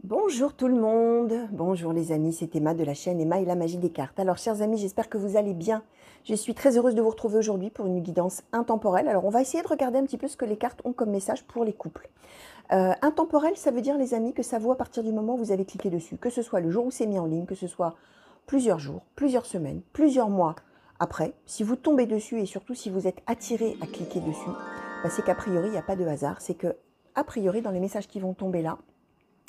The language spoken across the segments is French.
Bonjour tout le monde, bonjour les amis, c'est Emma de la chaîne Emma et la magie des cartes. Alors chers amis, j'espère que vous allez bien. Je suis très heureuse de vous retrouver aujourd'hui pour une guidance intemporelle. Alors on va essayer de regarder un petit peu ce que les cartes ont comme message pour les couples. Intemporel, ça veut dire les amis que ça vaut à partir du moment où vous avez cliqué dessus, que ce soit le jour où c'est mis en ligne, que ce soit plusieurs jours, plusieurs semaines, plusieurs mois après. Si vous tombez dessus et surtout si vous êtes attiré à cliquer dessus, c'est qu'a priori il n'y a pas de hasard, c'est que a priori dans les messages qui vont tomber là,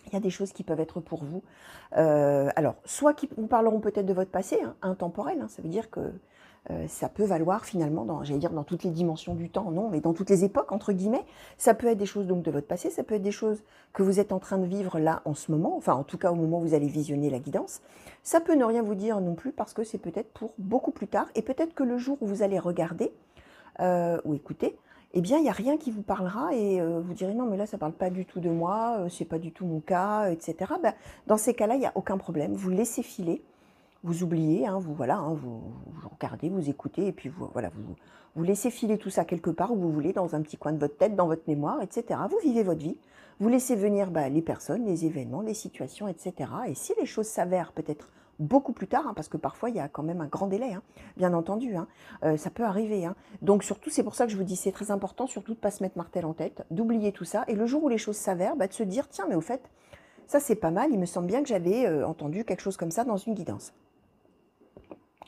il y a des choses qui peuvent être pour vous. Alors, soit qui vous parleront peut-être de votre passé, hein, intemporel, hein, ça veut dire que ça peut valoir finalement, j'allais dire dans toutes les dimensions du temps, non, mais dans toutes les époques, entre guillemets. Ça peut être des choses donc de votre passé, ça peut être des choses que vous êtes en train de vivre là en ce moment, enfin en tout cas au moment où vous allez visionner la guidance. Ça peut ne rien vous dire non plus parce que c'est peut-être pour beaucoup plus tard et peut-être que le jour où vous allez regarder ou écouter, eh bien, il n'y a rien qui vous parlera et vous direz non, mais là, ça ne parle pas du tout de moi, c'est pas du tout mon cas, etc. Ben, dans ces cas-là, il n'y a aucun problème. Vous laissez filer, vous oubliez, hein, voilà, hein, vous regardez, vous écoutez et puis voilà, vous laissez filer tout ça quelque part où vous voulez, dans un petit coin de votre tête, dans votre mémoire, etc. Vous vivez votre vie, vous laissez venir les personnes, les événements, les situations, etc. Et si les choses s'avèrent peut-être beaucoup plus tard, hein, parce que parfois il y a quand même un grand délai, hein, bien entendu, hein, ça peut arriver. Hein. Donc surtout, c'est pour ça que je vous dis, c'est très important surtout de ne pas se mettre martel en tête, d'oublier tout ça, et le jour où les choses s'avèrent, de se dire, tiens, mais au fait, ça c'est pas mal, il me semble bien que j'avais entendu quelque chose comme ça dans une guidance.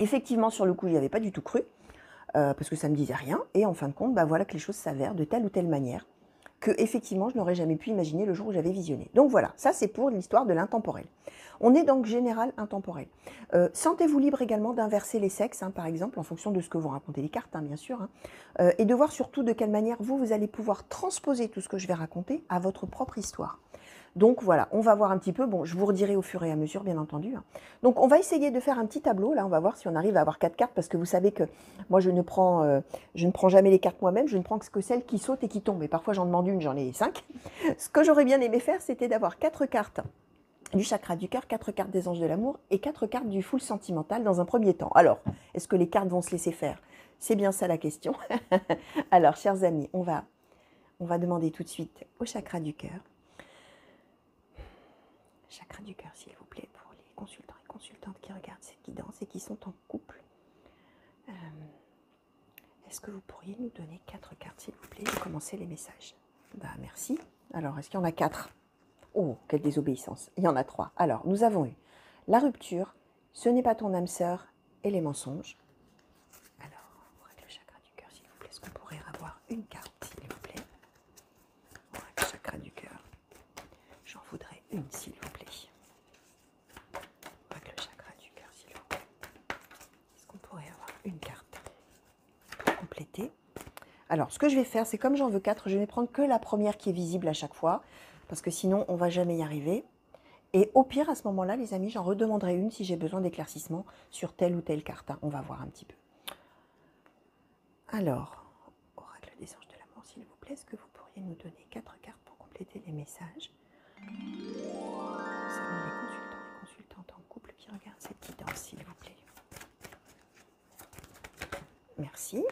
Effectivement, sur le coup, je n'y avais pas du tout cru, parce que ça ne me disait rien, et en fin de compte, voilà que les choses s'avèrent de telle ou telle manière, que effectivement, je n'aurais jamais pu imaginer le jour où j'avais visionné. Donc voilà, ça c'est pour l'histoire de l'intemporel. On est donc général intemporel. Sentez-vous libre également d'inverser les sexes, hein, par exemple, en fonction de ce que vont raconter les cartes, hein, bien sûr, hein, et de voir surtout de quelle manière vous allez pouvoir transposer tout ce que je vais raconter à votre propre histoire. Donc voilà, on va voir un petit peu, bon, je vous redirai au fur et à mesure, bien entendu. Hein. Donc on va essayer de faire un petit tableau, là, on va voir si on arrive à avoir 4 cartes, parce que vous savez que moi, je ne prends jamais les cartes moi-même, je ne prends que celles qui sautent et qui tombent. Et parfois, j'en demande une, j'en ai 5. Ce que j'aurais bien aimé faire, c'était d'avoir 4 cartes du chakra du cœur, 4 cartes des anges de l'amour et 4 cartes du full sentimental dans un premier temps. Alors, est-ce que les cartes vont se laisser faire? C'est bien ça la question. Alors, chers amis, on va demander tout de suite au chakra du cœur. Chakra du cœur, s'il vous plaît, pour les consultants et consultantes qui regardent cette guidance et qui sont en couple. Est-ce que vous pourriez nous donner 4 cartes, s'il vous plaît, et commencer les messages? Merci. Alors, est-ce qu'il y en a 4? Oh, quelle désobéissance. Il y en a 3. Alors, nous avons eu la rupture, ce n'est pas ton âme sœur et les mensonges. Alors, pour le chakra du cœur, s'il vous plaît, est-ce qu'on pourrait avoir une carte, s'il vous plaît? Pour le chakra du cœur, j'en voudrais une, s'il vous plaît. Pour le chakra du cœur, s'il vous plaît. Est-ce qu'on pourrait avoir une carte pour compléter? Alors, ce que je vais faire, c'est comme j'en veux 4, je vais prendre que la première qui est visible à chaque fois, parce que sinon, on ne va jamais y arriver. Et au pire, à ce moment-là, les amis, j'en redemanderai une si j'ai besoin d'éclaircissement sur telle ou telle carte. Hein. On va voir un petit peu. Alors, oracle des anges de l'amour, s'il vous plaît, est-ce que vous pourriez nous donner 4 cartes pour compléter les messages concernant les consultants et consultantes en couple qui regardent cette guidance, s'il vous plaît? Merci.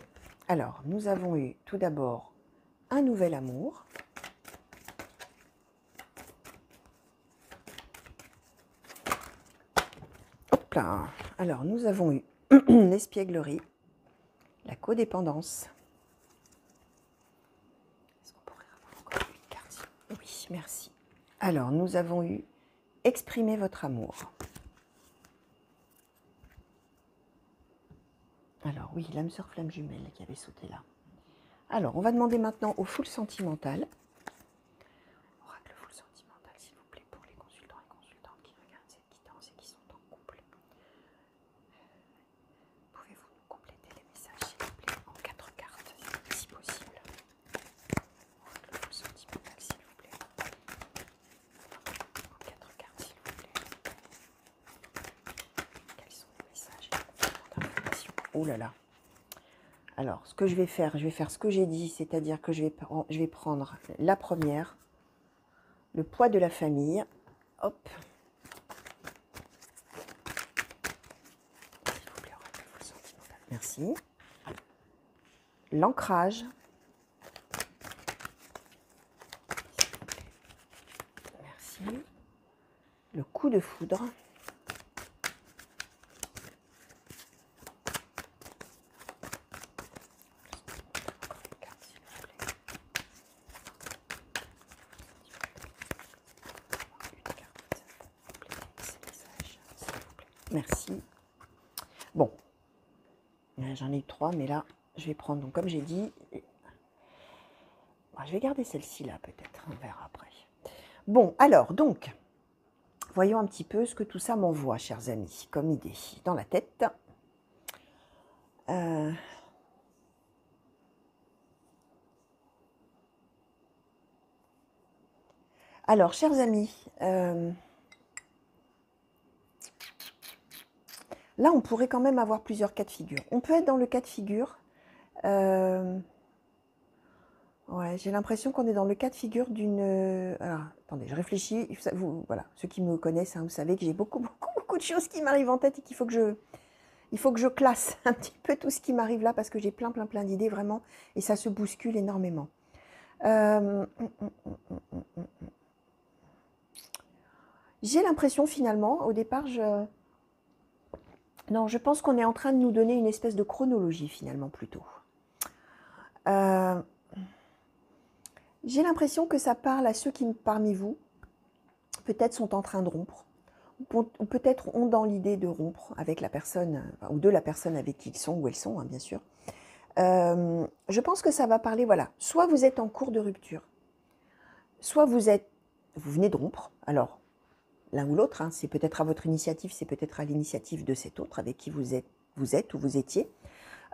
Alors, nous avons eu tout d'abord un nouvel amour. Hop là. Alors, nous avons eu l'espièglerie, la codépendance. Est-ce qu'on pourrait avoir encore une carte? Oui, merci. Alors, nous avons eu exprimer votre amour. Alors oui, l'âme sœur flamme jumelle qui avait sauté là. Alors, on va demander maintenant au full sentimental. Oracle full sentimental, s'il vous plaît, pour les consultants et consultantes qui regardent cette guidance et qui sont en couple. Pouvez-vous nous compléter les messages, s'il vous plaît, en 4 cartes, si possible? Oracle full sentimental, s'il vous plaît. En 4 cartes, s'il vous plaît. Quels sont les messages et les compléments d'information? Oh là là. Alors, ce que je vais faire ce que j'ai dit, c'est-à-dire que je vais prendre la première, le poids de la famille. Hop. S'il vous plaît, le sentimental. Merci. L'ancrage. Merci. le coup de foudre. Merci. Bon, j'en ai eu 3, mais là, je vais prendre, donc comme j'ai dit, je vais garder celle-ci là peut-être, on verra après. Bon, alors, donc, voyons un petit peu ce que tout ça m'envoie, chers amis, comme idée dans la tête. Alors, chers amis, là, on pourrait quand même avoir plusieurs cas de figure. On peut être dans le cas de figure... ouais, j'ai l'impression qu'on est dans le cas de figure d'une... alors, attendez, je réfléchis. Vous, voilà, ceux qui me connaissent, hein, vous savez que j'ai beaucoup de choses qui m'arrivent en tête et qu'il faut que je classe un petit peu tout ce qui m'arrive là parce que j'ai plein d'idées vraiment et ça se bouscule énormément. J'ai l'impression finalement, au départ, non, je pense qu'on est en train de nous donner une espèce de chronologie finalement plutôt. J'ai l'impression que ça parle à ceux qui, parmi vous, peut-être sont en train de rompre, ou peut-être ont dans l'idée de rompre avec la personne, ou de la personne avec qui ils sont, ou elles sont, hein, bien sûr. Je pense que ça va parler, voilà, soit vous êtes en cours de rupture, soit vous venez de rompre, alors l'un ou l'autre, hein, c'est peut-être à votre initiative, c'est peut-être à l'initiative de cet autre avec qui vous êtes ou vous étiez.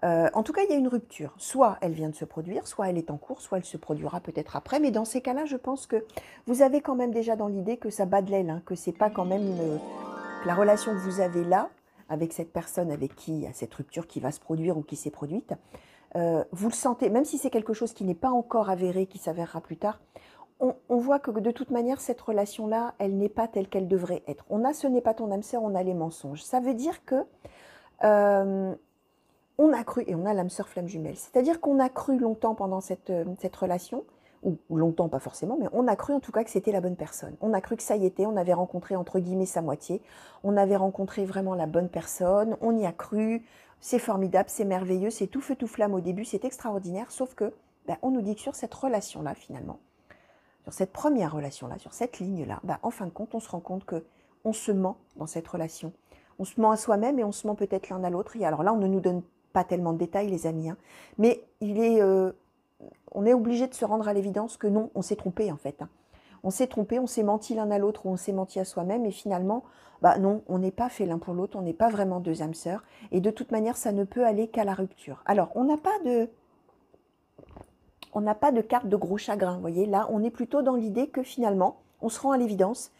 En tout cas, il y a une rupture. Soit elle vient de se produire, soit elle est en cours, soit elle se produira peut-être après. Mais dans ces cas-là, je pense que vous avez quand même déjà dans l'idée que ça bat de l'aile, hein, que c'est pas quand même que la relation que vous avez là, avec cette personne avec qui il y a cette rupture qui va se produire ou qui s'est produite, vous le sentez, même si c'est quelque chose qui n'est pas encore avéré, qui s'avérera plus tard, on voit que de toute manière, cette relation-là, elle n'est pas telle qu'elle devrait être. On a ce n'est pas ton âme sœur, on a les mensonges. Ça veut dire que on a cru, et on a l'âme sœur flamme jumelle, c'est-à-dire qu'on a cru longtemps pendant cette relation, ou longtemps pas forcément, mais on a cru en tout cas que c'était la bonne personne. On a cru que ça y était, on avait rencontré entre guillemets sa moitié, on avait rencontré vraiment la bonne personne, on y a cru, c'est formidable, c'est merveilleux, c'est tout feu tout flamme au début, c'est extraordinaire, sauf que on nous dit que sur cette relation-là finalement, sur cette première relation-là, sur cette ligne-là, en fin de compte, on se rend compte qu'on se ment dans cette relation. On se ment à soi-même et on se ment peut-être l'un à l'autre. Et alors là, on ne nous donne pas tellement de détails, les amis, hein, mais on est obligé de se rendre à l'évidence que non, on s'est trompé en fait. Hein. On s'est trompé, on s'est menti l'un à l'autre ou on s'est menti à soi-même et finalement, non, on n'est pas fait l'un pour l'autre, on n'est pas vraiment deux âmes sœurs et de toute manière, ça ne peut aller qu'à la rupture. Alors, on n'a pas de carte de gros chagrin, vous voyez, là, on est plutôt dans l'idée que finalement, on se rend à l'évidence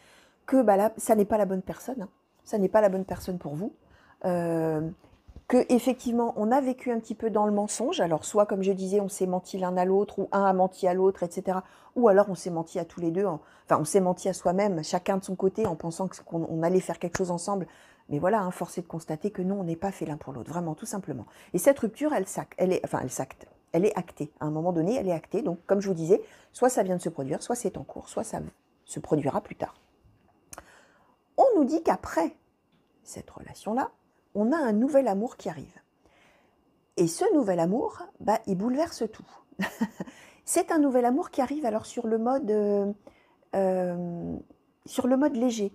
que là, ça n'est pas la bonne personne, hein. Ça n'est pas la bonne personne pour vous, que effectivement, on a vécu un petit peu dans le mensonge, alors soit, comme je disais, on s'est menti l'un à l'autre, ou un a menti à l'autre, etc., ou alors on s'est menti à tous les deux, enfin, on s'est menti à soi-même, chacun de son côté, en pensant qu'on allait faire quelque chose ensemble, mais voilà, hein, force est de constater que non, on n'est pas fait l'un pour l'autre, vraiment, tout simplement. Et cette rupture, elle est actée. À un moment donné, elle est actée. Donc, comme je vous disais, soit ça vient de se produire, soit c'est en cours, soit ça se produira plus tard. On nous dit qu'après cette relation-là, on a un nouvel amour qui arrive. Et ce nouvel amour, il bouleverse tout. C'est un nouvel amour qui arrive alors sur le mode léger.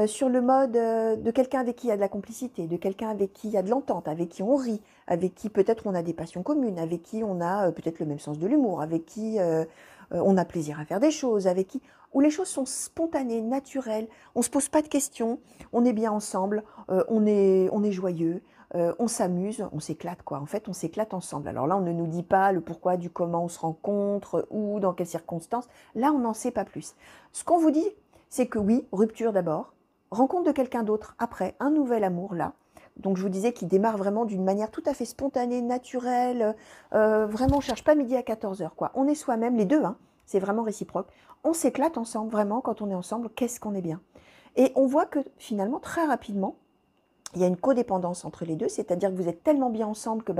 Sur le mode de quelqu'un avec qui il y a de la complicité, de quelqu'un avec qui il y a de l'entente, avec qui on rit, avec qui peut-être on a des passions communes, avec qui on a peut-être le même sens de l'humour, avec qui on a plaisir à faire des choses, avec qui où les choses sont spontanées, naturelles, on ne se pose pas de questions, on est bien ensemble, on est joyeux, on s'amuse, on s'éclate quoi. En fait, on s'éclate ensemble. Alors là, on ne nous dit pas le pourquoi du comment on se rencontre, où, dans quelles circonstances. Là, on n'en sait pas plus. Ce qu'on vous dit, c'est que oui, rupture d'abord, rencontre de quelqu'un d'autre après, un nouvel amour là. Donc je vous disais qu'il démarre vraiment d'une manière tout à fait spontanée, naturelle, vraiment on ne cherche pas midi à 14h quoi. On est soi-même, les deux, hein, c'est vraiment réciproque. On s'éclate ensemble, vraiment quand on est ensemble, qu'est-ce qu'on est bien. Et on voit que finalement très rapidement, il y a une codépendance entre les deux, c'est-à-dire que vous êtes tellement bien ensemble que vous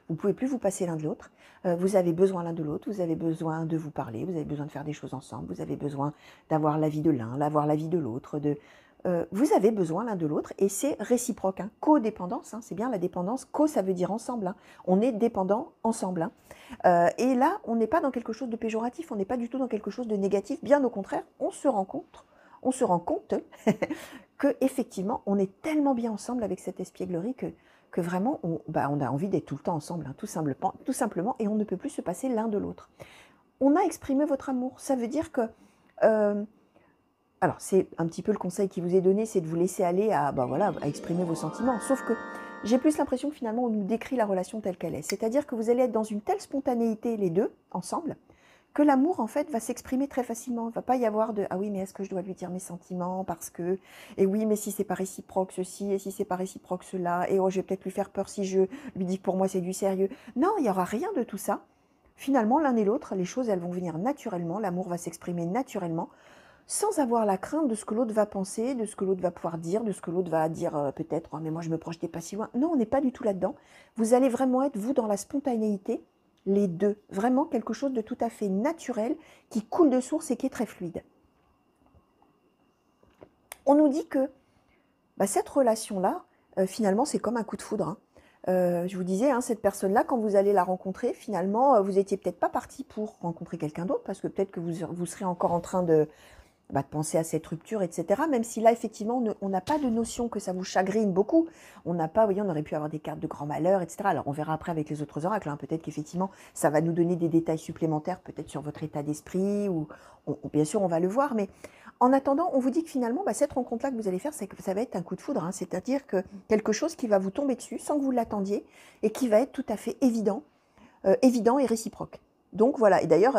ne pouvez plus vous passer l'un de l'autre, vous avez besoin l'un de l'autre, vous avez besoin de vous parler, vous avez besoin de faire des choses ensemble, vous avez besoin d'avoir l'avis de l'un, d'avoir l'avis de l'autre, vous avez besoin l'un de l'autre et c'est réciproque. Hein. Codépendance, hein, c'est bien la dépendance. Co, ça veut dire ensemble. Hein. On est dépendants ensemble. Hein. Et là, on n'est pas dans quelque chose de péjoratif, on n'est pas du tout dans quelque chose de négatif. Bien au contraire, on se rend compte que effectivement, on est tellement bien ensemble avec cette espièglerie que vraiment, on a envie d'être tout le temps ensemble, hein, tout simplement, et on ne peut plus se passer l'un de l'autre. On a exprimé votre amour. Ça veut dire que... alors, c'est un petit peu le conseil qui vous est donné, c'est de vous laisser aller à exprimer vos sentiments. Sauf que j'ai plus l'impression que finalement, on nous décrit la relation telle qu'elle est. C'est-à-dire que vous allez être dans une telle spontanéité, les deux, ensemble, que l'amour, en fait, va s'exprimer très facilement. Il ne va pas y avoir de « Ah oui, mais est-ce que je dois lui dire mes sentiments parce que… Et oui, mais si c'est pas réciproque ceci, et si c'est pas réciproque cela, et oh, je vais peut-être lui faire peur si je lui dis que pour moi, c'est du sérieux. » Non, il n'y aura rien de tout ça. Finalement, l'un et l'autre, les choses, elles vont venir naturellement, l'amour va s'exprimer naturellement, sans avoir la crainte de ce que l'autre va penser, de ce que l'autre va pouvoir dire, de ce que l'autre va dire peut-être oh, « mais moi je me projetais pas si loin ». Non, on n'est pas du tout là-dedans. Vous allez vraiment être, vous, dans la spontanéité, les deux. Vraiment quelque chose de tout à fait naturel, qui coule de source et qui est très fluide. On nous dit que cette relation-là, finalement, c'est comme un coup de foudre. Hein. Je vous disais, hein, cette personne-là, quand vous allez la rencontrer, finalement, vous n'étiez peut-être pas parti pour rencontrer quelqu'un d'autre, parce que peut-être que vous serez encore en train de penser à cette rupture, etc. Même si là, effectivement, on n'a pas de notion que ça vous chagrine beaucoup. On n'a pas, vous voyez, on aurait pu avoir des cartes de grand malheur, etc. Alors, on verra après avec les autres oracles. Hein. Peut-être qu'effectivement, ça va nous donner des détails supplémentaires, peut-être sur votre état d'esprit, ou bien sûr, on va le voir. Mais en attendant, on vous dit que finalement, cette rencontre-là que vous allez faire, c'est que ça va être un coup de foudre. Hein. C'est-à-dire que quelque chose qui va vous tomber dessus sans que vous l'attendiez et qui va être tout à fait évident et réciproque. Donc voilà, et d'ailleurs,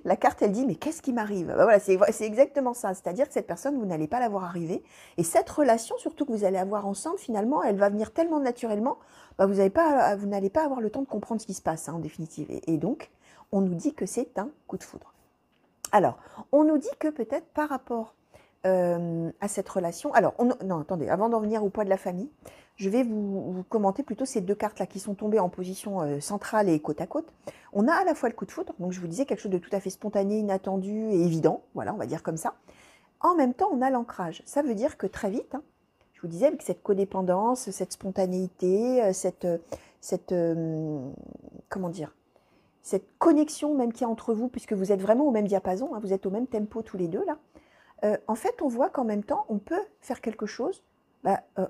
la carte, elle dit, mais qu'est-ce qui m'arrive? Voilà, c'est exactement ça, c'est-à-dire que cette personne, vous n'allez pas la voir arriver, et cette relation, surtout que vous allez avoir ensemble, finalement, elle va venir tellement naturellement, vous n'allez pas avoir le temps de comprendre ce qui se passe, hein, en définitive. Et donc, on nous dit que c'est un coup de foudre. Alors, on nous dit que peut-être par rapport à cette relation... Alors, non, attendez, avant d'en venir au poids de la famille, je vais vous commenter plutôt ces deux cartes-là qui sont tombées en position centrale et côte à côte. On a à la fois le coup de foudre, donc je vous disais quelque chose de tout à fait spontané, inattendu et évident, voilà, on va dire comme ça. En même temps, on a l'ancrage. Ça veut dire que très vite, hein, je vous disais, avec cette codépendance, cette spontanéité, comment dire, cette connexion même qu'il y a entre vous, puisque vous êtes vraiment au même diapason, hein, vous êtes au même tempo tous les deux là, en fait, on voit qu'en même temps, on peut faire quelque chose,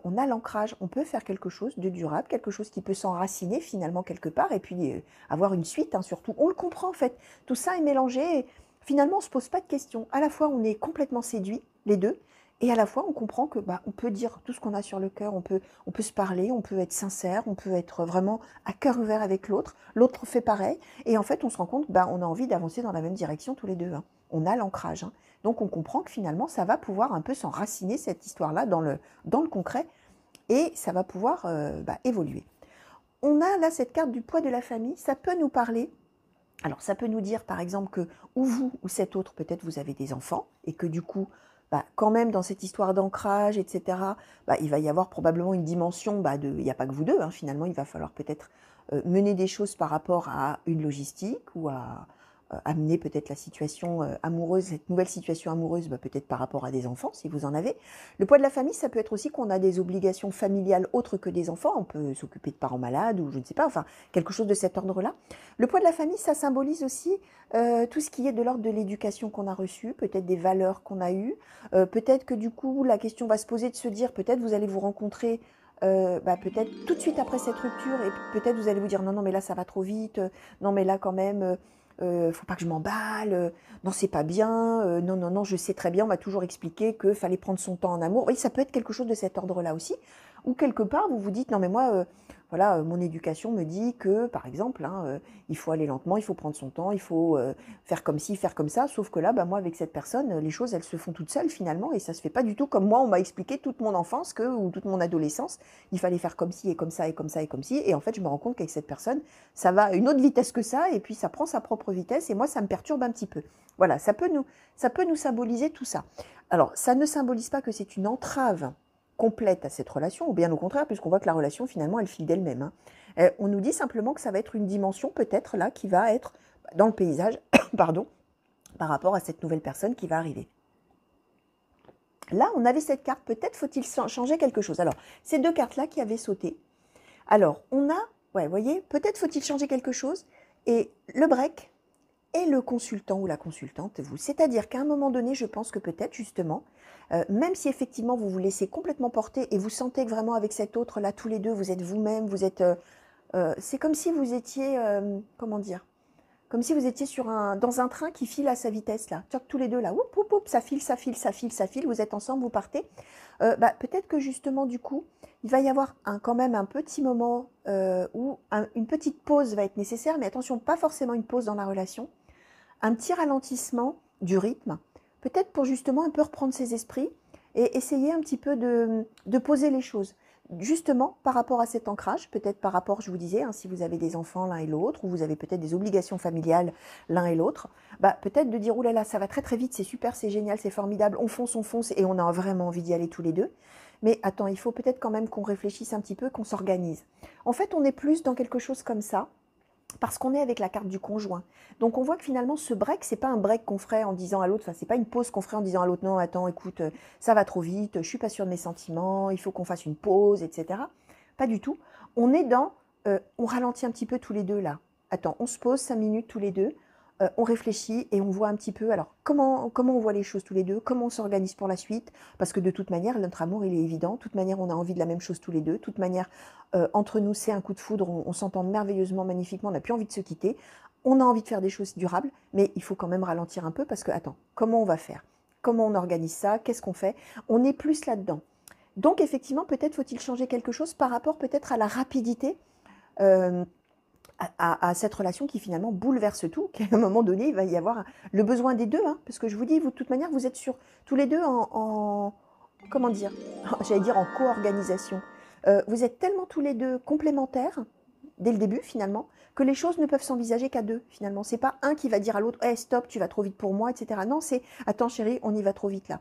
on a l'ancrage, on peut faire quelque chose de durable, quelque chose qui peut s'enraciner finalement quelque part, et puis avoir une suite, hein, surtout. On le comprend en fait, tout ça est mélangé, et finalement on ne se pose pas de questions. À la fois, on est complètement séduits, les deux, et à la fois, on comprend que on peut dire tout ce qu'on a sur le cœur, on peut se parler, on peut être sincère, on peut être vraiment à cœur ouvert avec l'autre fait pareil, et en fait, on se rend compte, on a envie d'avancer dans la même direction tous les deux. Hein. On a l'ancrage, hein. Donc on comprend que finalement, ça va pouvoir un peu s'enraciner, cette histoire-là, dans le concret, et ça va pouvoir évoluer. On a là cette carte du poids de la famille, ça peut nous parler, alors ça peut nous dire par exemple que ou vous ou cet autre, peut-être vous avez des enfants, et que du coup, quand même dans cette histoire d'ancrage, etc., il va y avoir probablement une dimension, il n'y a pas que vous deux, hein, finalement, il va falloir peut-être mener des choses par rapport à une logistique ou à amener peut-être la situation amoureuse, cette nouvelle situation amoureuse, peut-être par rapport à des enfants, si vous en avez. Le poids de la famille, ça peut être aussi qu'on a des obligations familiales autres que des enfants, on peut s'occuper de parents malades ou je ne sais pas, enfin, quelque chose de cet ordre-là. Le poids de la famille, ça symbolise aussi tout ce qui est de l'ordre de l'éducation qu'on a reçue, peut-être des valeurs qu'on a eues, peut-être que du coup, la question va se poser de se dire, peut-être vous allez vous rencontrer peut-être tout de suite après cette rupture, et peut-être vous allez vous dire, non, non, mais là, ça va trop vite, non, mais là, quand même... faut pas que je m'emballe, non c'est pas bien, non, non, non, je sais très bien, on m'a toujours expliqué qu'il fallait prendre son temps en amour. Oui, ça peut être quelque chose de cet ordre-là aussi, ou quelque part vous vous dites, non mais moi, voilà, mon éducation me dit que, par exemple, hein, il faut aller lentement, il faut prendre son temps, il faut faire comme ci, faire comme ça, sauf que là, moi avec cette personne, les choses elles se font toutes seules finalement, et ça se fait pas du tout comme moi, on m'a expliqué toute mon enfance, ou toute mon adolescence, il fallait faire comme ci, et comme ça, et comme ça, et comme ci, et en fait je me rends compte qu'avec cette personne, ça va à une autre vitesse que ça, et puis ça prend sa propre vitesse, et moi ça me perturbe un petit peu. Voilà, ça peut nous symboliser tout ça. Alors, ça ne symbolise pas que c'est une entrave complète à cette relation, ou bien au contraire, puisqu'on voit que la relation, finalement, elle file d'elle-même. Hein. On nous dit simplement que ça va être une dimension, peut-être, là, qui va être dans le paysage, pardon, par rapport à cette nouvelle personne qui va arriver. Là, on avait cette carte, peut-être faut-il changer quelque chose. Alors, ces deux cartes-là qui avaient sauté. Alors, on a, ouais, vous voyez, peut-être faut-il changer quelque chose. Et le break et le consultant ou la consultante, vous. C'est-à-dire qu'à un moment donné, je pense que peut-être justement, même si effectivement vous vous laissez complètement porter et vous sentez que vraiment avec cet autre-là, tous les deux, vous êtes vous-même, vous êtes... c'est comme si vous étiez, comment dire, comme si vous étiez dans un train qui file à sa vitesse, là. Tous les deux, là, oup, oup, oup, ça file, ça file, ça file, ça file, vous êtes ensemble, vous partez. Peut-être que justement, du coup, il va y avoir quand même un petit moment où une petite pause va être nécessaire, mais attention, pas forcément une pause dans la relation, un petit ralentissement du rythme, peut-être pour justement un peu reprendre ses esprits et essayer un petit peu de poser les choses. Justement, par rapport à cet ancrage, peut-être par rapport, je vous disais, si vous avez des enfants l'un et l'autre, ou vous avez peut-être des obligations familiales l'un et l'autre, peut-être de dire, oh là là, ça va très très vite, c'est super, c'est génial, c'est formidable, on fonce, et on a vraiment envie d'y aller tous les deux. Mais attends, il faut peut-être quand même qu'on réfléchisse un petit peu, qu'on s'organise. En fait, on est plus dans quelque chose comme ça, parce qu'on est avec la carte du conjoint. Donc on voit que finalement ce break, c'est pas un break qu'on ferait en disant à l'autre, enfin c'est pas une pause qu'on ferait en disant à l'autre, non attends écoute, ça va trop vite, je suis pas sûre de mes sentiments, il faut qu'on fasse une pause, etc. Pas du tout. On est dans, on ralentit un petit peu tous les deux là. Attends, on se pose 5 minutes tous les deux, on réfléchit et on voit un petit peu, alors comment on voit les choses tous les deux, comment on s'organise pour la suite, parce que de toute manière, notre amour, il est évident, de toute manière, on a envie de la même chose tous les deux, de toute manière, entre nous, c'est un coup de foudre, on s'entend merveilleusement, magnifiquement, on n'a plus envie de se quitter, on a envie de faire des choses durables, mais il faut quand même ralentir un peu, parce que, attends, comment on va faire? Comment on organise ça? Qu'est-ce qu'on fait? On est plus là-dedans. Donc, effectivement, peut-être faut-il changer quelque chose par rapport peut-être à la rapidité à cette relation qui finalement bouleverse tout, qu'à un moment donné, il va y avoir le besoin des deux, parce que je vous dis, vous, de toute manière, vous êtes tous les deux comment dire, j'allais dire en co-organisation. Vous êtes tellement tous les deux complémentaires, dès le début finalement, que les choses ne peuvent s'envisager qu'à deux finalement. C'est pas un qui va dire à l'autre, hey, stop, tu vas trop vite pour moi, etc. Non, c'est, attends chérie, on y va trop vite là.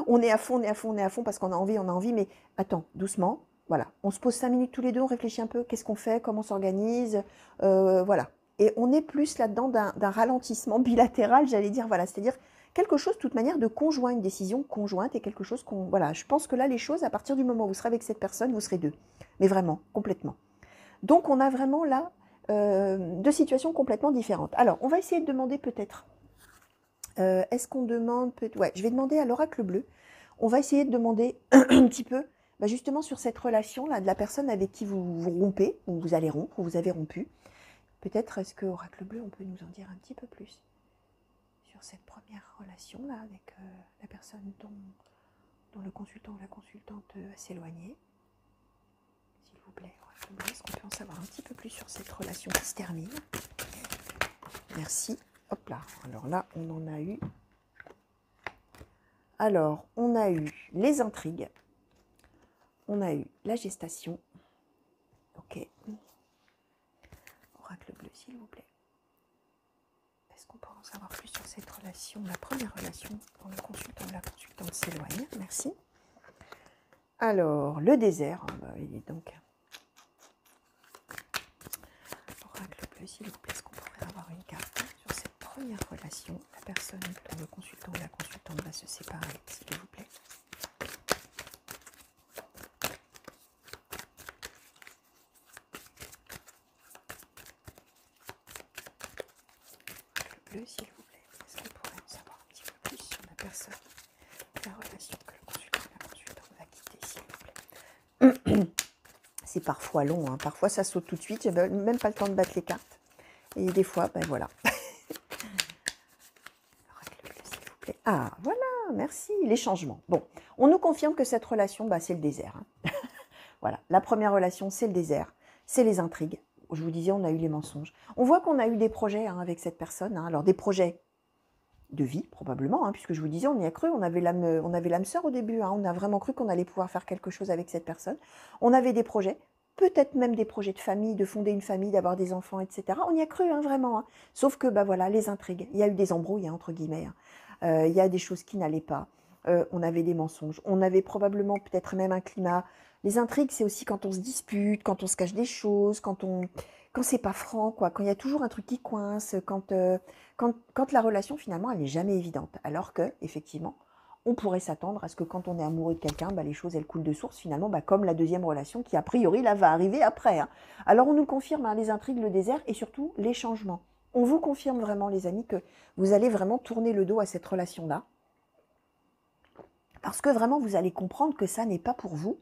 On est à fond, on est à fond, on est à fond parce qu'on a envie, mais attends, doucement. Voilà, on se pose 5 minutes tous les deux, on réfléchit un peu, qu'est-ce qu'on fait, comment on s'organise, voilà. Et on est plus là-dedans d'un ralentissement bilatéral, j'allais dire, voilà, c'est-à-dire quelque chose de toute manière de conjoint, une décision conjointe et quelque chose qu'on, voilà, je pense que là, les choses, à partir du moment où vous serez avec cette personne, vous serez deux, mais vraiment, complètement. Donc, on a vraiment là deux situations complètement différentes. Alors, on va essayer de demander peut-être, est-ce qu'on demande, ouais, je vais demander à l'oracle bleu, on va essayer de demander un petit peu, justement sur cette relation-là, de la personne avec qui vous rompez, ou vous allez rompre, ou vous avez rompu. Peut-être, est-ce que Oracle Bleu, on peut nous en dire un petit peu plus sur cette première relation-là, avec la personne dont le consultant ou la consultante va s'éloigner. S'il vous plaît, Oracle Bleu, est-ce qu'on peut en savoir un petit peu plus sur cette relation qui se termine? Merci. Hop là, alors là, on en a eu... Alors, on a eu les intrigues, on a eu la gestation. Ok. Oracle bleu, s'il vous plaît. Est-ce qu'on peut en savoir plus sur cette relation, la première relation, dont le consultant ou la consultante s'éloigne? Merci. Alors, le désert, il est donc... Oracle bleu, s'il vous plaît, est-ce qu'on pourrait avoir une carte sur cette première relation, la personne dont le consultant ou la consultante va se séparer, s'il vous plaît? Bleu, s'il vous plaît. Est-ce qu'on pourrait en savoir un petit peu plus sur la personne, la relation que le consultant ou la consultante va quitter, s'il vous plaît? C'est parfois long, parfois ça saute tout de suite, j'ai même pas le temps de battre les cartes. Et des fois, voilà. Oracle bleu, s'il vous plaît. Ah, voilà, merci, les changements. Bon, on nous confirme que cette relation, c'est le désert. Voilà, la première relation, c'est le désert, c'est les intrigues. Je vous disais, on a eu les mensonges. On voit qu'on a eu des projets avec cette personne. Alors, des projets de vie, probablement, puisque je vous disais, on y a cru. On avait l'âme sœur au début. On a vraiment cru qu'on allait pouvoir faire quelque chose avec cette personne. On avait des projets, peut-être même des projets de famille, de fonder une famille, d'avoir des enfants, etc. On y a cru, vraiment. Sauf que, voilà, les intrigues. Il y a eu des embrouilles, entre guillemets. Il y a des choses qui n'allaient pas. On avait des mensonges. On avait probablement peut-être même un climat... Les intrigues, c'est aussi quand on se dispute, quand on se cache des choses, quand c'est pas franc, quoi, quand il y a toujours un truc qui coince, quand la relation, finalement, elle n'est jamais évidente. Alors que, effectivement, on pourrait s'attendre à ce que quand on est amoureux de quelqu'un, les choses, elles coulent de source finalement, comme la deuxième relation qui, a priori, là, va arriver après. Hein. Alors, on nous confirme les intrigues, le désert et surtout les changements. On vous confirme vraiment, les amis, que vous allez vraiment tourner le dos à cette relation-là. Parce que vraiment, vous allez comprendre que ça n'est pas pour vous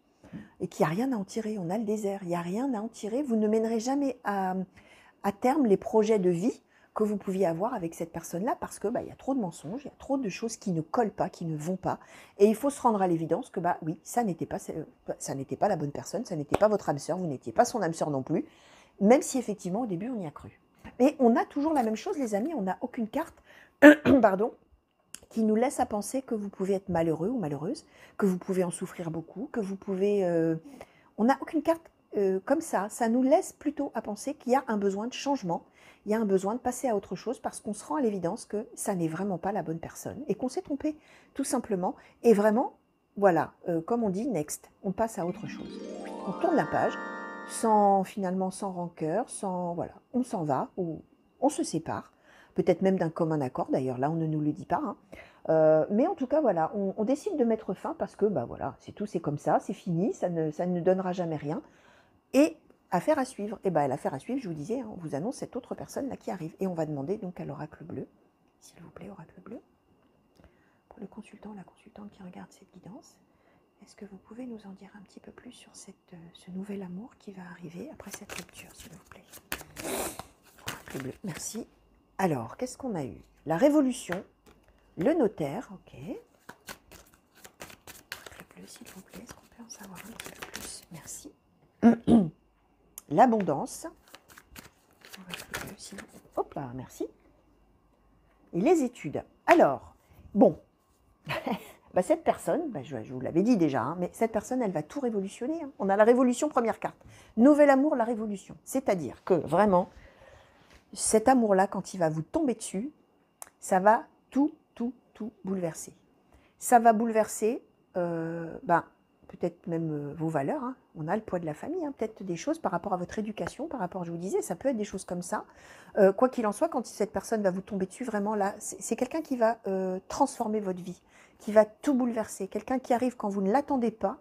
et qu'il n'y a rien à en tirer. On a le désert, il n'y a rien à en tirer. Vous ne mènerez jamais à terme les projets de vie que vous pouviez avoir avec cette personne-là parce que y a trop de mensonges, il y a trop de choses qui ne collent pas, qui ne vont pas. Et il faut se rendre à l'évidence que oui, ça n'était pas la bonne personne, ça n'était pas votre âme sœur, vous n'étiez pas son âme sœur non plus, même si effectivement au début on y a cru. Mais on a toujours la même chose, les amis, on n'a aucune carte pardon, qui nous laisse à penser que vous pouvez être malheureux ou malheureuse, que vous pouvez en souffrir beaucoup, que vous pouvez... On n'a aucune carte comme ça nous laisse plutôt à penser qu'il y a un besoin de changement, il y a un besoin de passer à autre chose parce qu'on se rend à l'évidence que ça n'est vraiment pas la bonne personne et qu'on s'est trompé, tout simplement. Et vraiment, voilà, comme on dit, next, on passe à autre chose. On tourne la page, finalement sans rancœur, voilà, on s'en va ou on se sépare, peut-être même d'un commun accord, d'ailleurs là on ne nous le dit pas, hein. Mais en tout cas, voilà, on décide de mettre fin parce que, voilà, c'est tout, c'est comme ça, c'est fini, ça ne donnera jamais rien. Et affaire à suivre. Et l'affaire à suivre, je vous disais, on vous annonce cette autre personne-là qui arrive. Et on va demander donc à l'oracle bleu, s'il vous plaît, oracle bleu, pour le consultant ou la consultante qui regarde cette guidance, est-ce que vous pouvez nous en dire un petit peu plus sur ce nouvel amour qui va arriver après cette lecture, s'il vous plaît? Oracle bleu, merci. Alors, qu'est-ce qu'on a eu? La révolution, le notaire, ok. Oracle bleu, s'il vous plaît, est-ce qu'on peut en savoir un petit peu plus? Merci. L'abondance. Hop là, merci. Et les études. Alors, bon, cette personne, je vous l'avais dit déjà, hein, mais cette personne, elle va tout révolutionner. Hein. On a la révolution, première carte. Nouvel amour, la révolution. C'est-à-dire que vraiment, cet amour-là, quand il va vous tomber dessus, ça va tout bouleverser. Ça va bouleverser, peut-être même vos valeurs, hein. On a le poids de la famille, hein. Peut-être des choses par rapport à votre éducation, par rapport, je vous disais, ça peut être des choses comme ça. Quoi qu'il en soit, quand cette personne va vous tomber dessus, vraiment là, c'est quelqu'un qui va transformer votre vie, qui va tout bouleverser, quelqu'un qui arrive quand vous ne l'attendez pas,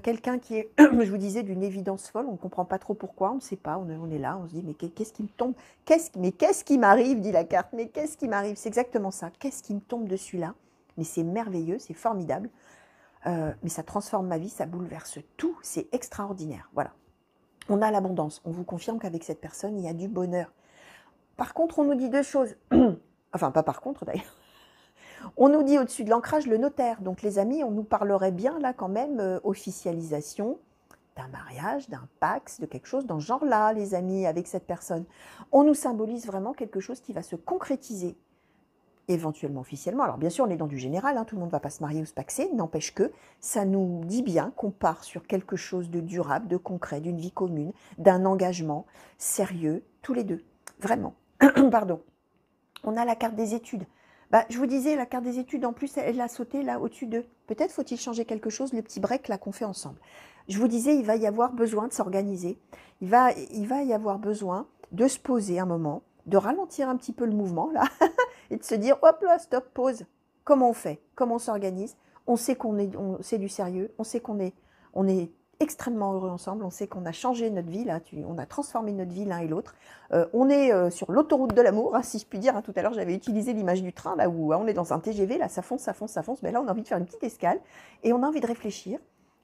quelqu'un qui est, je vous disais, d'une évidence folle, on ne comprend pas trop pourquoi, on ne sait pas, on est là, on se dit, mais qu'est-ce qui me tombe, qu'est-ce qui m'arrive, dit la carte, mais qu'est-ce qui m'arrive, c'est exactement ça, qu'est-ce qui me tombe dessus là, mais c'est merveilleux, c'est formidable. Mais ça transforme ma vie, ça bouleverse tout, c'est extraordinaire. Voilà. On a l'abondance. On vous confirme qu'avec cette personne, il y a du bonheur. Par contre, on nous dit deux choses. Enfin, pas par contre d'ailleurs. On nous dit au-dessus de l'ancrage le notaire. Donc les amis, on nous parlerait bien là quand même officialisation d'un mariage, d'un pax, de quelque chose dans ce genre-là, les amis, avec cette personne. On nous symbolise vraiment quelque chose qui va se concrétiser éventuellement officiellement. Alors bien sûr, on est dans du général, hein, tout le monde ne va pas se marier ou se paxer, n'empêche que ça nous dit bien qu'on part sur quelque chose de durable, de concret, d'une vie commune, d'un engagement sérieux, tous les deux, vraiment. Pardon. On a la carte des études. Je vous disais, la carte des études, en plus, elle a sauté là au-dessus d'eux. Peut-être faut-il changer quelque chose, le petit break là qu'on fait ensemble. Je vous disais, il va y avoir besoin de s'organiser. Il va y avoir besoin de se poser un moment, de ralentir un petit peu le mouvement là, et de se dire, hop là, stop, pause. Comment on fait? Comment on s'organise? On sait c'est du sérieux, on sait qu'on est extrêmement heureux ensemble, on sait qu'on a changé notre vie, là, on a transformé notre vie l'un et l'autre. On est sur l'autoroute de l'amour, hein, si je puis dire. Hein, tout à l'heure, j'avais utilisé l'image du train, là où on est dans un TGV, là, ça fonce, ça fonce, ça fonce. Mais là, on a envie de faire une petite escale et on a envie de réfléchir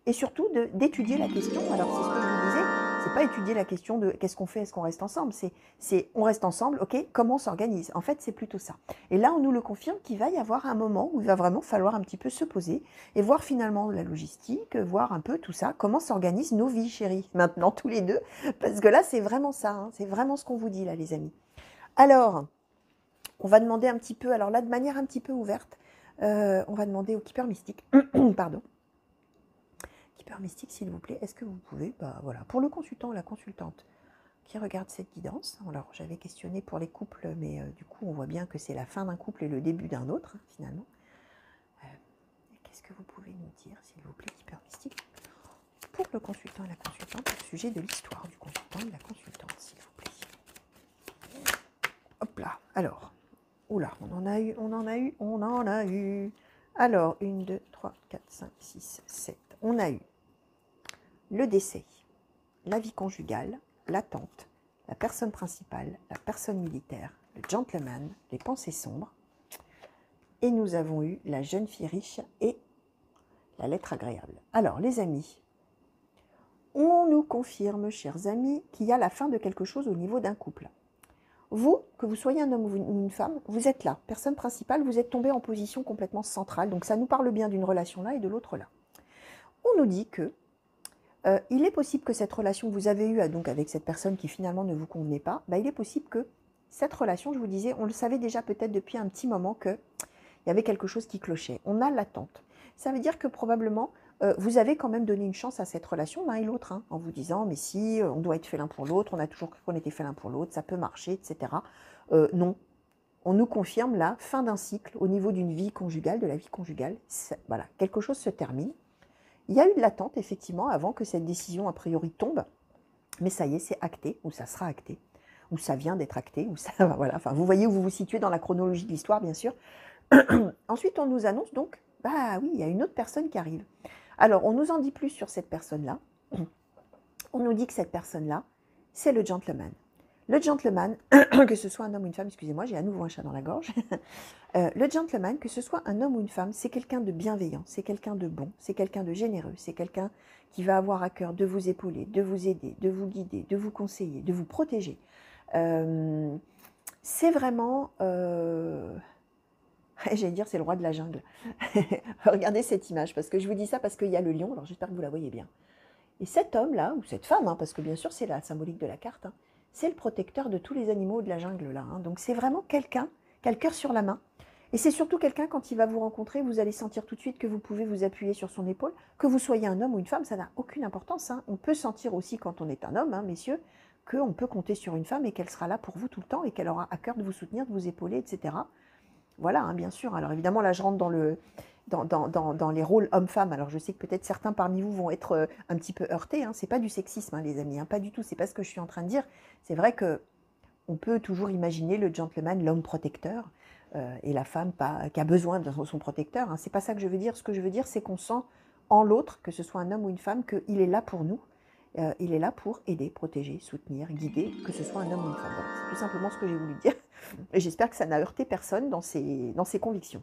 et surtout d'étudier la question. Alors, c'est ce que je vous disais, c'est pas étudier la question de qu'est-ce qu'on fait, est-ce qu'on reste ensemble, c'est on reste ensemble, ok, comment on s'organise. En fait, c'est plutôt ça. Et là, on nous le confirme qu'il va y avoir un moment où il va vraiment falloir un petit peu se poser et voir finalement la logistique, voir un peu tout ça, comment s'organisent nos vies, chérie, maintenant, tous les deux. Parce que là, c'est vraiment ça, hein, c'est vraiment ce qu'on vous dit, là, les amis. Alors, on va demander un petit peu, alors là, de manière un petit peu ouverte, on va demander au Keeper Mystique, pardon, Keeper Mystique, s'il vous plaît, est-ce que vous pouvez, voilà, pour le consultant ou la consultante qui regarde cette guidance, alors j'avais questionné pour les couples, mais du coup, on voit bien que c'est la fin d'un couple et le début d'un autre, finalement. Qu'est-ce que vous pouvez nous dire, s'il vous plaît, Keeper Mystique, pour le consultant et la consultante, au sujet de l'histoire du consultant et de la consultante, s'il vous plaît. Hop là, alors, oula, on en a eu, Alors, 1, 2, 3, 4, 5, 6, 7. On a eu le décès, la vie conjugale, l'attente, la personne principale, la personne militaire, le gentleman, les pensées sombres. Et nous avons eu la jeune fille riche et la lettre agréable. Alors, les amis, on nous confirme, chers amis, qu'il y a la fin de quelque chose au niveau d'un couple. Vous, que vous soyez un homme ou une femme, vous êtes là, personne principale, vous êtes tombé en position complètement centrale. Donc ça nous parle bien d'une relation là et de l'autre là. On nous dit que il est possible que cette relation que vous avez eue donc avec cette personne qui finalement ne vous convenait pas, il est possible que cette relation, je vous disais, on le savait déjà peut-être depuis un petit moment qu'il y avait quelque chose qui clochait. On a l'attente. Ça veut dire que probablement, vous avez quand même donné une chance à cette relation, l'un et l'autre, hein, en vous disant, mais si, on doit être fait l'un pour l'autre, on a toujours cru qu'on était fait l'un pour l'autre, ça peut marcher, etc. Non, on nous confirme la fin d'un cycle au niveau d'une vie conjugale, de la vie conjugale. Voilà, quelque chose se termine. Il y a eu de l'attente, effectivement, avant que cette décision, a priori, tombe, mais ça y est, c'est acté, ou ça sera acté, ou ça vient d'être acté, ou ça, voilà, enfin, vous voyez où vous vous situez dans la chronologie de l'histoire, bien sûr. Ensuite, on nous annonce donc, bah oui, il y a une autre personne qui arrive. Alors, on nous en dit plus sur cette personne-là. On nous dit que cette personne-là, c'est le gentleman. Le gentleman, que ce soit un homme ou une femme, excusez-moi, j'ai à nouveau un chat dans la gorge. Le gentleman, que ce soit un homme ou une femme, c'est quelqu'un de bienveillant, c'est quelqu'un de bon, c'est quelqu'un de généreux, c'est quelqu'un qui va avoir à cœur de vous épauler, de vous aider, de vous guider, de vous conseiller, de vous protéger. C'est vraiment... j'allais dire, c'est le roi de la jungle. Regardez cette image, parce que je vous dis ça parce qu'il y a le lion, alors j'espère que vous la voyez bien. Et cet homme-là, ou cette femme, hein, parce que bien sûr c'est la symbolique de la carte, hein, c'est le protecteur de tous les animaux de la jungle là. Hein. Donc c'est vraiment quelqu'un qui a le cœur sur la main. Et c'est surtout quelqu'un, quand il va vous rencontrer, vous allez sentir tout de suite que vous pouvez vous appuyer sur son épaule. Que vous soyez un homme ou une femme, ça n'a aucune importance. Hein. On peut sentir aussi quand on est un homme, hein, messieurs, qu'on peut compter sur une femme et qu'elle sera là pour vous tout le temps et qu'elle aura à cœur de vous soutenir, de vous épauler, etc. Voilà, hein, bien sûr. Alors évidemment, là je rentre dans les rôles hommes-femmes. Alors je sais que peut-être certains parmi vous vont être un petit peu heurtés. Hein. C'est pas du sexisme, hein, les amis, hein, pas du tout. C'est pas ce que je suis en train de dire. C'est vrai que on peut toujours imaginer le gentleman, l'homme protecteur, et la femme qui a besoin de son protecteur. Hein. C'est pas ça que je veux dire. Ce que je veux dire, c'est qu'on sent en l'autre, que ce soit un homme ou une femme, qu'il est là pour nous. Il est là pour aider, protéger, soutenir, guider, que ce soit un homme ou une femme. Voilà, c'est tout simplement ce que j'ai voulu dire. Et j'espère que ça n'a heurté personne dans ses convictions.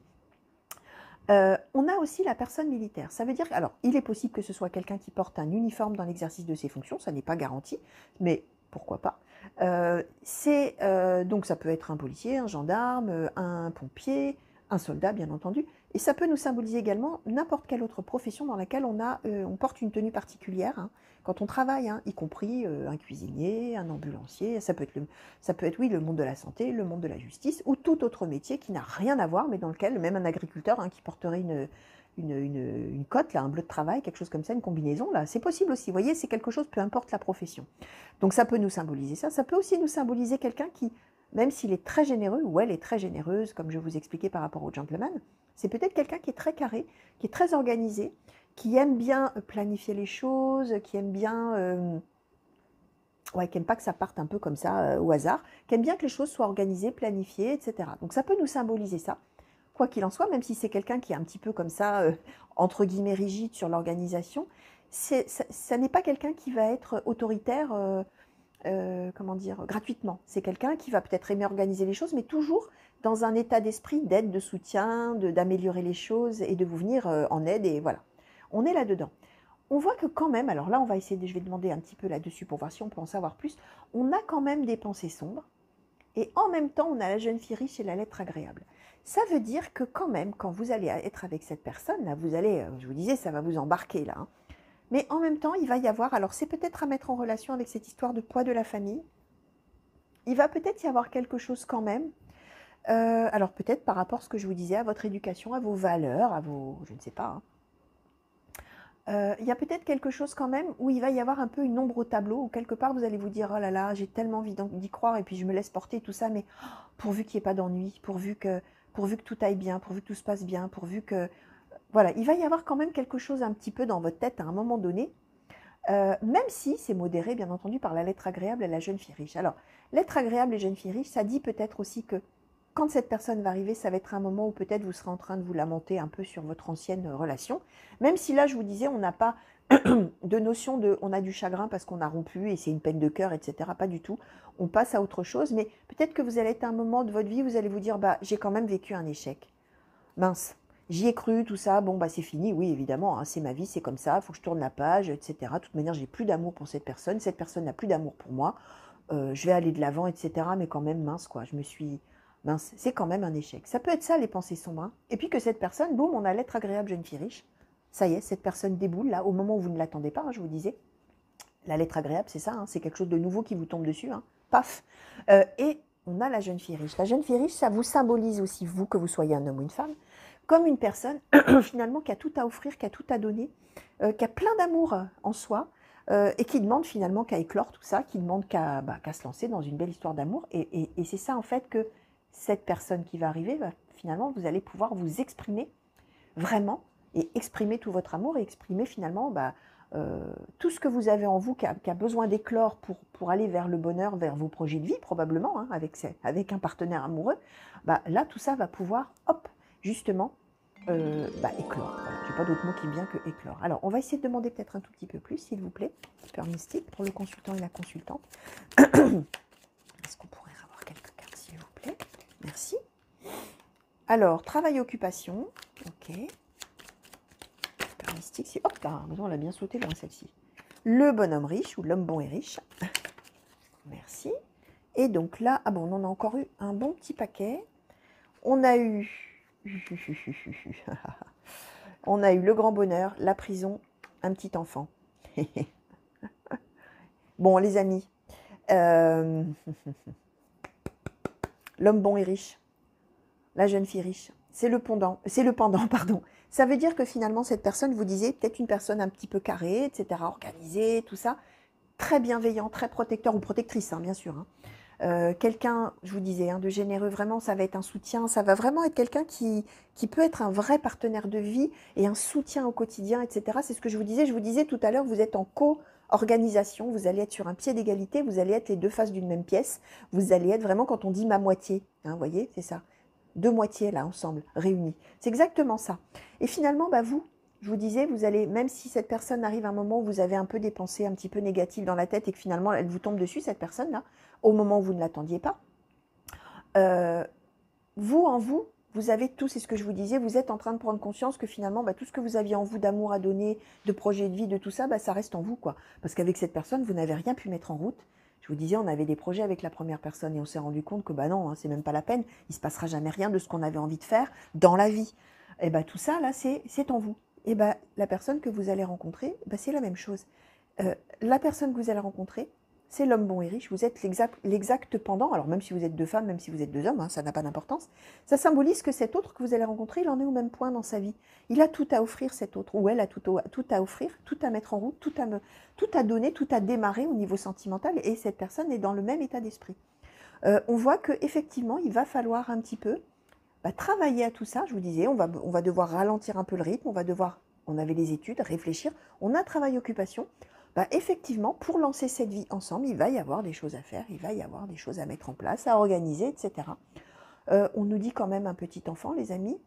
On a aussi la personne militaire. Ça veut dire, alors, il est possible que ce soit quelqu'un qui porte un uniforme dans l'exercice de ses fonctions, ça n'est pas garanti, mais pourquoi pas. Donc ça peut être un policier, un gendarme, un pompier, un soldat, bien entendu. Et ça peut nous symboliser également n'importe quelle autre profession dans laquelle on porte une tenue particulière, hein, quand on travaille, hein, y compris un cuisinier, un ambulancier, ça peut être, oui, le monde de la santé, le monde de la justice, ou tout autre métier qui n'a rien à voir, mais dans lequel même un agriculteur, hein, qui porterait une cote, là, un bleu de travail, quelque chose comme ça, une combinaison, là, c'est possible aussi. Vous voyez, c'est quelque chose, peu importe la profession. Donc ça peut nous symboliser ça. Ça peut aussi nous symboliser quelqu'un qui, même s'il est très généreux, ou elle est très généreuse, comme je vous expliquais par rapport au gentleman, c'est peut-être quelqu'un qui est très carré, qui est très organisé, qui aime bien planifier les choses, qui aime bien... qui n'aime pas que ça parte un peu comme ça au hasard, qui aime bien que les choses soient organisées, planifiées, etc. Donc ça peut nous symboliser ça. Quoi qu'il en soit, même si c'est quelqu'un qui est un petit peu comme ça, entre guillemets rigide sur l'organisation, ça n'est pas quelqu'un qui va être autoritaire, comment dire, gratuitement. C'est quelqu'un qui va peut-être aimer organiser les choses, mais toujours dans un état d'esprit d'aide, de soutien, d'améliorer les choses et de vous venir en aide, et voilà. On est là-dedans. On voit que quand même, alors là on va essayer, je vais demander un petit peu là-dessus pour voir si on peut en savoir plus, on a quand même des pensées sombres, et en même temps on a la jeune fille riche et la lettre agréable. Ça veut dire que quand même, quand vous allez être avec cette personne, là, vous allez, je vous disais, ça va vous embarquer là, hein. Mais en même temps, il va y avoir, alors c'est peut-être à mettre en relation avec cette histoire de poids de la famille, il va peut-être y avoir quelque chose quand même, alors peut-être par rapport à ce que je vous disais, à votre éducation, à vos valeurs, à vos, je ne sais pas, hein. Il y a peut-être quelque chose quand même où il va y avoir un peu une ombre au tableau, où quelque part vous allez vous dire, oh là là, j'ai tellement envie d'y croire, et puis je me laisse porter tout ça, mais pourvu qu'il n'y ait pas d'ennui, pourvu que tout aille bien, pourvu que tout se passe bien, pourvu que... Voilà, il va y avoir quand même quelque chose un petit peu dans votre tête à un moment donné, même si c'est modéré, bien entendu, par la lettre agréable et la jeune fille riche. Alors, lettre agréable et jeune fille riche, ça dit peut-être aussi que quand cette personne va arriver, ça va être un moment où peut-être vous serez en train de vous lamenter un peu sur votre ancienne relation. Même si là, je vous disais, on n'a pas de notion de on a du chagrin parce qu'on a rompu et c'est une peine de cœur, etc. Pas du tout. On passe à autre chose, mais peut-être que vous allez être à un moment de votre vie où vous allez vous dire, bah, j'ai quand même vécu un échec. Mince, j'y ai cru, tout ça, bon, bah, c'est fini, oui, évidemment, hein, c'est ma vie, c'est comme ça, il faut que je tourne la page, etc. De toute manière, j'ai plus d'amour pour cette personne n'a plus d'amour pour moi, je vais aller de l'avant, etc. Mais quand même, mince, quoi, mince, c'est quand même un échec. Ça peut être ça, les pensées sombres. Hein. Et puis que cette personne, boum, on a l'être agréable jeune fille riche. Ça y est, cette personne déboule, là, au moment où vous ne l'attendez pas, hein, je vous disais. La lettre agréable, c'est ça, hein, c'est quelque chose de nouveau qui vous tombe dessus, hein, paf. Et on a la jeune fille riche. La jeune fille riche, ça vous symbolise aussi, vous, que vous soyez un homme ou une femme, comme une personne, finalement, qui a tout à offrir, qui a tout à donner, qui a plein d'amour en soi, et qui demande finalement qu'à éclore tout ça, qui demande qu'à se lancer dans une belle histoire d'amour. Et c'est ça, en fait, que cette personne qui va arriver, finalement, vous allez pouvoir vous exprimer vraiment, et exprimer tout votre amour, et exprimer finalement tout ce que vous avez en vous, qui a besoin d'éclore pour aller vers le bonheur, vers vos projets de vie, probablement, hein, avec un partenaire amoureux. Là, tout ça va pouvoir, hop, justement, éclore. Voilà, je n'ai pas d'autre mot qui est bien que éclore. Alors, on va essayer de demander peut-être un tout petit peu plus, s'il vous plaît, Super Mystique, pour le consultant et la consultante. Est-ce qu'on pourrait avoir quelques cartes, s'il vous plaît? Merci. Alors, travail-occupation, ok. Super Mystique, hop, là, on l'a bien sauté loin, celle-ci. Le bonhomme riche, ou l'homme bon et riche. Merci. Et donc là, ah bon, on en a encore eu un bon petit paquet. On a eu... on a eu le grand bonheur, la prison, un petit enfant. Bon, les amis, l'homme bon et riche, la jeune fille riche, c'est le pendant, pardon. Ça veut dire que finalement, cette personne, vous disiez, peut-être une personne un petit peu carrée, etc., organisée, tout ça, très bienveillant, très protecteur, ou protectrice, hein, bien sûr. Hein. Quelqu'un, je vous disais, hein, de généreux, vraiment, ça va être un soutien, ça va vraiment être quelqu'un qui peut être un vrai partenaire de vie et un soutien au quotidien, etc. C'est ce que je vous disais tout à l'heure, vous êtes en co-organisation, vous allez être sur un pied d'égalité, vous allez être les deux faces d'une même pièce, vous allez être vraiment, quand on dit ma moitié, hein, vous voyez, c'est ça, deux moitiés là, ensemble, réunies. C'est exactement ça. Et finalement, vous, je vous disais, vous allez, même si cette personne arrive à un moment où vous avez un peu des pensées un petit peu négatives dans la tête et que finalement elle vous tombe dessus, cette personne-là, au moment où vous ne l'attendiez pas, vous, en vous, vous avez tout, c'est ce que je vous disais, vous êtes en train de prendre conscience que finalement, tout ce que vous aviez en vous d'amour à donner, de projet de vie, de tout ça, ça reste en vous, quoi. Parce qu'avec cette personne, vous n'avez rien pu mettre en route. Je vous disais, on avait des projets avec la première personne et on s'est rendu compte que non, hein, c'est même pas la peine, il ne se passera jamais rien de ce qu'on avait envie de faire dans la vie. Et tout ça, là, c'est en vous. Et la personne que vous allez rencontrer, c'est la même chose. La personne que vous allez rencontrer, c'est l'homme bon et riche, vous êtes l'exact pendant, alors même si vous êtes deux femmes, même si vous êtes deux hommes, hein, ça n'a pas d'importance, ça symbolise que cet autre que vous allez rencontrer, il en est au même point dans sa vie. Il a tout à offrir, cet autre, ou elle a tout à offrir, tout à mettre en route, tout à donner, tout à démarrer au niveau sentimental, et cette personne est dans le même état d'esprit. On voit qu'effectivement, il va falloir un petit peu travailler à tout ça, je vous disais, on va devoir ralentir un peu le rythme, on avait les études, réfléchir, on a un travail-occupation. Effectivement, pour lancer cette vie ensemble, il va y avoir des choses à faire, il va y avoir des choses à mettre en place, à organiser, etc. On nous dit quand même un petit enfant, les amis,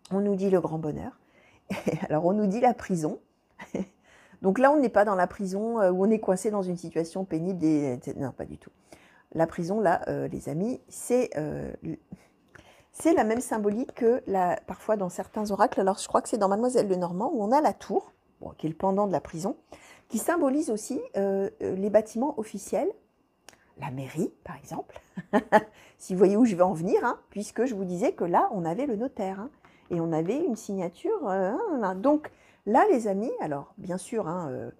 on nous dit le grand bonheur, alors on nous dit la prison. Donc là, on n'est pas dans la prison où on est coincé dans une situation pénible, non, pas du tout. La prison, là, les amis, c'est la même symbolique que parfois dans certains oracles. Alors, je crois que c'est dans Mademoiselle Lenormand où on a la tour, qui est le pendant de la prison, qui symbolise aussi les bâtiments officiels, la mairie, par exemple. Si vous voyez où je vais en venir, hein, puisque je vous disais que là, on avait le notaire, hein, et on avait une signature. Donc là, les amis, alors, bien sûr, hein,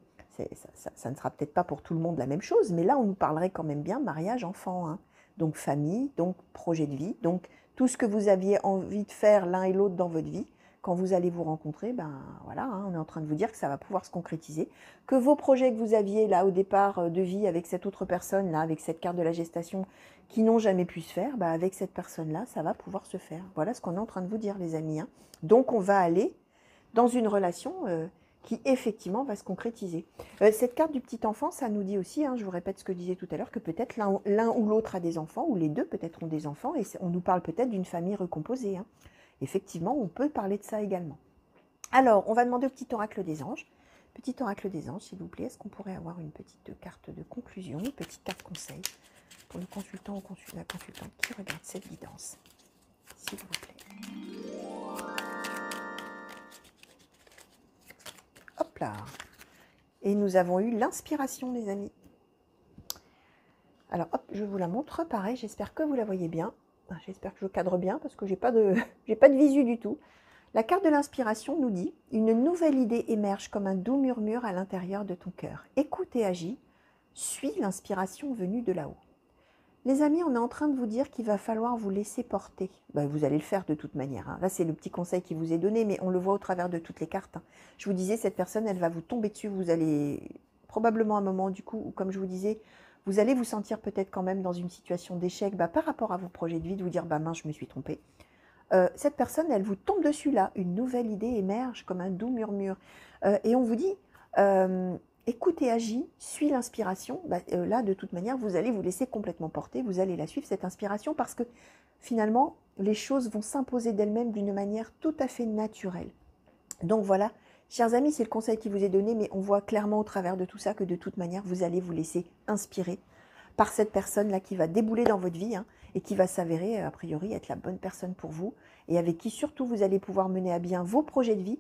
ça ne sera peut-être pas pour tout le monde la même chose, mais là, on nous parlerait quand même bien mariage, enfant, hein, donc famille, donc projet de vie, donc tout ce que vous aviez envie de faire l'un et l'autre dans votre vie, quand vous allez vous rencontrer, voilà, hein, on est en train de vous dire que ça va pouvoir se concrétiser, que vos projets que vous aviez là au départ de vie avec cette autre personne, là, avec cette carte de la gestation, qui n'ont jamais pu se faire, avec cette personne-là, ça va pouvoir se faire. Voilà ce qu'on est en train de vous dire, les amis. Hein. Donc, on va aller dans une relation qui effectivement va se concrétiser. Cette carte du petit enfant, ça nous dit aussi, hein, je vous répète ce que je disais tout à l'heure, que peut-être l'un ou l'autre a des enfants, ou les deux peut-être ont des enfants, et on nous parle peut-être d'une famille recomposée. Hein. Effectivement, on peut parler de ça également. Alors, on va demander au petit oracle des anges. Petit oracle des anges, s'il vous plaît, est-ce qu'on pourrait avoir une petite carte de conclusion, une petite carte conseil pour le consultant ou la consultante qui regarde cette guidance, s'il vous plaît. Hop là. Et nous avons eu l'inspiration, les amis. Alors, hop, je vous la montre. Pareil, j'espère que vous la voyez bien. J'espère que je cadre bien parce que j'ai pas de visu du tout. La carte de l'inspiration nous dit « Une nouvelle idée émerge comme un doux murmure à l'intérieur de ton cœur. Écoute et agis. Suis l'inspiration venue de là-haut. » Les amis, on est en train de vous dire qu'il va falloir vous laisser porter. Ben, vous allez le faire de toute manière. Hein. Là, c'est le petit conseil qui vous est donné, mais on le voit au travers de toutes les cartes. Hein. Je vous disais, cette personne, elle va vous tomber dessus. Vous allez probablement à un moment, du coup, où, comme je vous disais, vous allez vous sentir peut-être quand même dans une situation d'échec par rapport à vos projets de vie, de vous dire, mince, je me suis trompée. Cette personne, elle vous tombe dessus là. Une nouvelle idée émerge comme un doux murmure. Et on vous dit... écoute et agis, suis l'inspiration. Là, de toute manière, vous allez vous laisser complètement porter, vous allez la suivre, cette inspiration, parce que finalement, les choses vont s'imposer d'elles-mêmes d'une manière tout à fait naturelle. Donc voilà, chers amis, c'est le conseil qui vous est donné, mais on voit clairement au travers de tout ça que de toute manière, vous allez vous laisser inspirer par cette personne-là qui va débouler dans votre vie et qui va s'avérer, a priori, être la bonne personne pour vous et avec qui surtout vous allez pouvoir mener à bien vos projets de vie.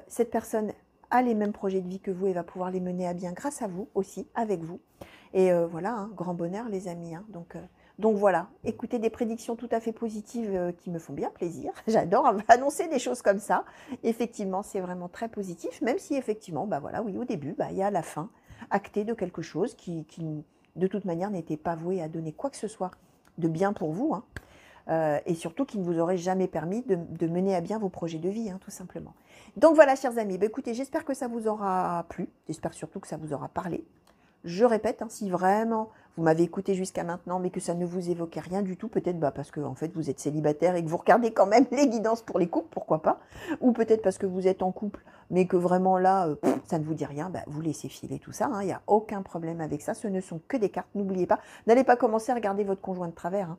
Cette personne a les mêmes projets de vie que vous et va pouvoir les mener à bien grâce à vous aussi, avec vous. Et voilà, grand bonheur les amis. Donc voilà, écoutez des prédictions tout à fait positives qui me font bien plaisir. J'adore annoncer des choses comme ça. Effectivement, c'est vraiment très positif, même si effectivement, voilà, oui, au début, il y a la fin actée de quelque chose qui de toute manière n'était pas voué à donner quoi que ce soit de bien pour vous. Et surtout qui ne vous aurait jamais permis de mener à bien vos projets de vie, tout simplement. Donc voilà, chers amis, écoutez, j'espère que ça vous aura plu, j'espère surtout que ça vous aura parlé. Je répète, si vraiment vous m'avez écouté jusqu'à maintenant, mais que ça ne vous évoquait rien du tout, peut-être parce que en fait, vous êtes célibataire et que vous regardez quand même les guidances pour les couples, pourquoi pas, ou peut-être parce que vous êtes en couple, mais que vraiment là, ça ne vous dit rien, vous laissez filer tout ça, il n'y a aucun problème avec ça, ce ne sont que des cartes, n'oubliez pas, n'allez pas commencer à regarder votre conjoint de travers,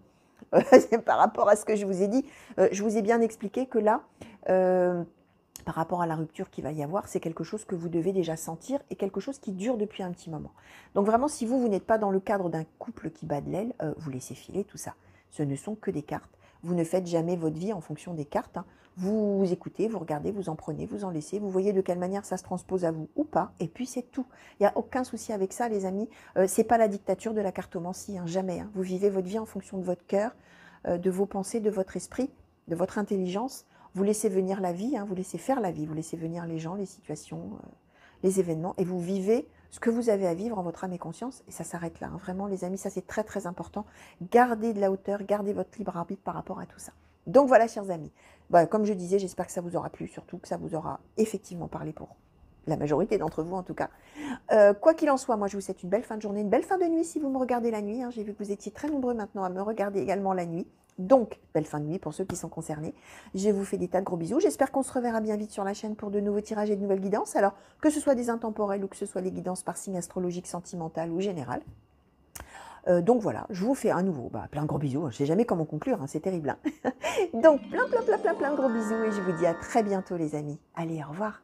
par rapport à ce que je vous ai dit, je vous ai bien expliqué que là, par rapport à la rupture qu'il va y avoir, c'est quelque chose que vous devez déjà sentir et quelque chose qui dure depuis un petit moment. Donc vraiment, si vous n'êtes pas dans le cadre d'un couple qui bat de l'aile, vous laissez filer tout ça. Ce ne sont que des cartes. Vous ne faites jamais votre vie en fonction des cartes. Vous écoutez, vous regardez, vous en prenez, vous en laissez, vous voyez de quelle manière ça se transpose à vous ou pas, et puis c'est tout. Il n'y a aucun souci avec ça, les amis. C'est pas la dictature de la cartomancie, jamais. Vous vivez votre vie en fonction de votre cœur, de vos pensées, de votre esprit, de votre intelligence. Vous laissez venir la vie, vous laissez faire la vie, vous laissez venir les gens, les situations, les événements, et vous vivez ce que vous avez à vivre en votre âme et conscience, et ça s'arrête là. Vraiment, les amis, ça c'est très très important. Gardez de la hauteur, gardez votre libre arbitre par rapport à tout ça. Donc voilà, chers amis. Comme je disais, j'espère que ça vous aura plu, surtout que ça vous aura effectivement parlé pour la majorité d'entre vous en tout cas. Quoi qu'il en soit, moi je vous souhaite une belle fin de journée, une belle fin de nuit si vous me regardez la nuit. J'ai vu que vous étiez très nombreux maintenant à me regarder également la nuit. Donc, belle fin de nuit pour ceux qui sont concernés. Je vous fais des tas de gros bisous. J'espère qu'on se reverra bien vite sur la chaîne pour de nouveaux tirages et de nouvelles guidances. Alors, que ce soit des intemporels ou que ce soit les guidances par signe astrologique, sentimental ou général. Donc voilà, je vous fais à nouveau plein de gros bisous. Je ne sais jamais comment conclure, c'est terrible. Donc, plein de gros bisous et je vous dis à très bientôt les amis. Allez, au revoir.